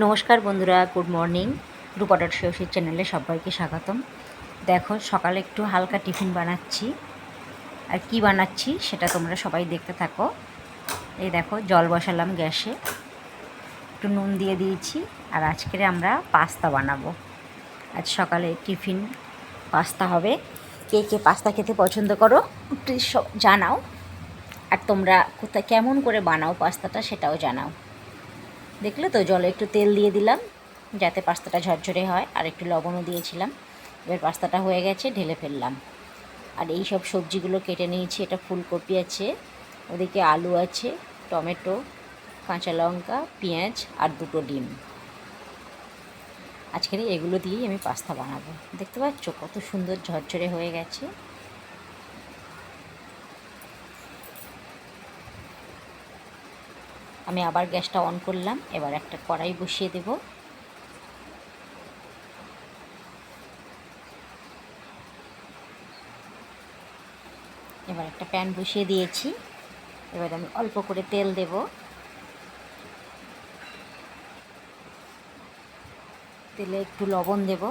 নমস্কার বন্ধুরা, good morning. রূপা dot শশীর চ্যানেলে সবাইকে স্বাগতম। দেখো, সকালে একটু হালকা টিফিন বানাচ্ছি। আর কি বানাচ্ছি সেটা তোমরা সবাই দেখতে থাকো। এই দেখো, জল বসালাম গ্যাসে, একটু নুন দিয়ে দিয়েছি। আর আজকে আমরা পাস্তা বানাবো। আজ সকালে টিফিন পাস্তা হবে। কে কে পাস্তা খেতে পছন্দ করো প্লিজ জানাও। আর তোমরা কোথায় কেমন করে বানাও পাস্তাটা সেটাও জানাও। দেখলে তো, জলে একটু তেল দিয়ে দিলাম যাতে পাস্তাটা ঝরঝরে হয়, আর একটু লবণও দিয়েছিলাম। এবার পাস্তাটা হয়ে গেছে, ঢেলে ফেললাম। আর এই সব সবজিগুলো কেটে নিয়েছি। এটা ফুলকপি আছে, ওদিকে আলু আছে, টমেটো, কাঁচা লঙ্কা, পেঁয়াজ আর 2টো ডিম। আজকের এগুলো দিয়েই আমি পাস্তা বানাবো। দেখতে পাচ্ছ কত সুন্দর ঝরঝরে হয়ে গেছে। আমি আবার গ্যাসটা অন করলাম। এবার একটা কড়াই বসিয়ে দেব। এবার একটা প্যান বসিয়ে দিয়েছি। এবার আমি অল্প করে তেল দেব। তেলে একটু লবণ দেব।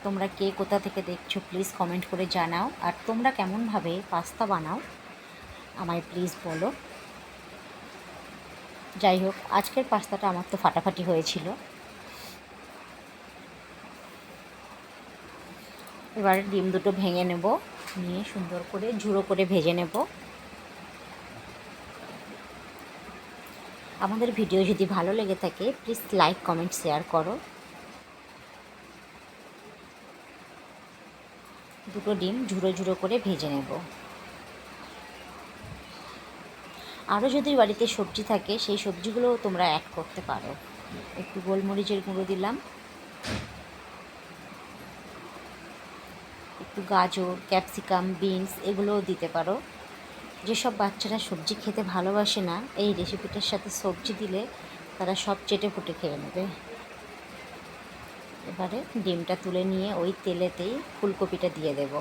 তোমরা কে কোথা থেকে দেখছো প্লিজ কমেন্ট করে জানাও। আর তোমরা কেমনভাবে পাস্তা বানাও আমায় প্লিজ বলো। যাই হোক, আজকের পাস্তাটা আমার তো ফাটাফাটি হয়েছিল। এবার ডিম 2টো ভেঙে নেব, নিয়ে সুন্দর করে ঝুড়ো করে ভেজে নেব। আমাদের ভিডিও যদি ভালো লেগে থাকে প্লিজ লাইক কমেন্ট শেয়ার করো। 2টো ডিম ঝুড়ো ঝুড়ো করে ভেজে নেব। আরও যদি বাড়িতে সবজি থাকে সেই সবজিগুলোও তোমরা অ্যাড করতে পারো। একটু গোলমরিচের গুঁড়ো দিলাম, একটু গাজর, ক্যাপসিকাম, বিনস এগুলোও দিতে পারো। যেসব বাচ্চারা সবজি খেতে ভালোবাসে না, এই রেসিপিটার সাথে সবজি দিলে তারা সব চেটে ফুটে খেয়ে নেবে। এবারে ডিমটা তুলে নিয়ে ওই তেলেতেই ফুলকপিটা দিয়ে দেব।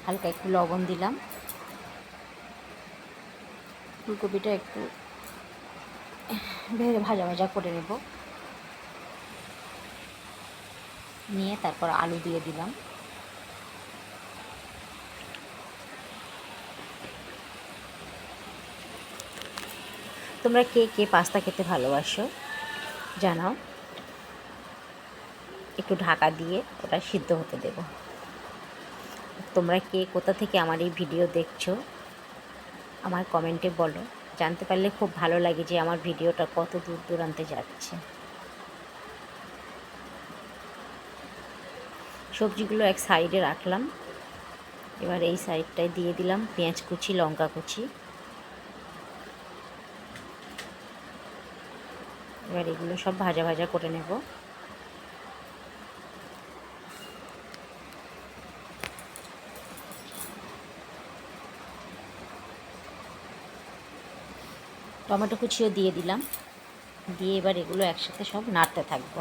হালকা একটু লবণ দিলাম। ফুলকপিটা একটু ভাজা ভাজা করে নেব। নিয়ে তারপর আলু দিয়ে দিলাম। তোমরা কে কে পাস্তা খেতে ভালোবাসো জানাও। একটু ঢাকা দিয়ে ওটা সিদ্ধ হতে দেব। তোমরা কে কোথা থেকে আমার এই ভিডিও দেখছো আমার কমেন্টে বলো। জানতে পারলে খুব ভালো লাগে যে আমার ভিডিওটা কত দূর দূরান্তে যাচ্ছে। সবজিগুলো এক সাইডে রাখলাম। এবার এই সাইডটায় দিয়ে দিলাম পেঁয়াজ কুচি, লঙ্কা কুচি। এবার এগুলো সব ভাজা ভাজা করে নেব। টমেটো কুচিও দিয়ে দিলাম। দিয়ে এবার এগুলো একসাথে সব নাড়তে থাকবো।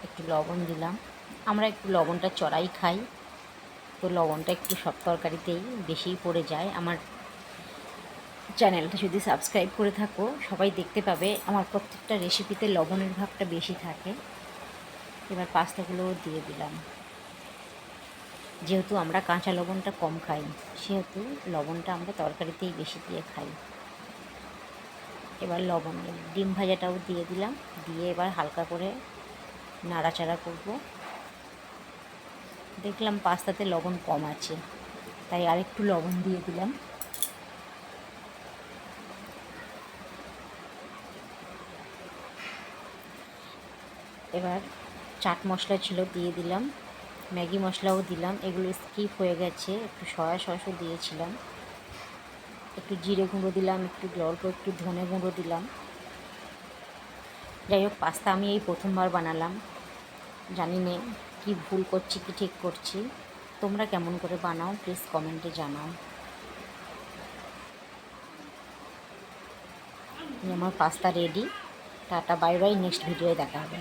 একটু লবণ দিলাম। আমরা একটু লবণটা চড়াই খাই, তো লবণটা একটু সব তরকারিতেই বেশিই পড়ে যায়। আমার চ্যানেলটা যদি সাবস্ক্রাইব করে থাকো সবাই দেখতে পাবে আমার প্রত্যেকটা রেসিপিতে লবণের ভাগটা বেশি থাকে। এবার পাস্তাগুলোও দিয়ে দিলাম। যেহেতু আমরা কাঁচা লবণটা কম খাই, সেহেতু লবণটা আমরা তরকারিতেই বেশি দিয়ে খাই। এবার লবণ, ডিম ভাজাটাও দিয়ে দিলাম। দিয়ে এবার হালকা করে নাড়াচাড়া করব। দেখলাম পাস্তাতে লবণ কম আছে, তাই আরেকটু লবণ দিয়ে দিলাম। এবার চাট মশলা ছিল দিয়ে দিলাম, ম্যাগি মশলাও দিলাম। এগুলো স্কিপ হয়ে গেছে, একটু সয়া সসও দিয়েছিলাম। একটু জিরে গুঁড়ো দিলাম, একটু অল্প একটু ধনে গুঁড়ো দিলাম। যাই হোক, পাস্তা আমি এই প্রথমবার বানালাম, জানি না কী ভুল করছি কি ঠিক করছি। তোমরা কেমন করে বানাও প্লিজ কমেন্টে জানাও। আমার pasta ready. Tata bye bye, next ভিডিওয়ে দেখা হবে।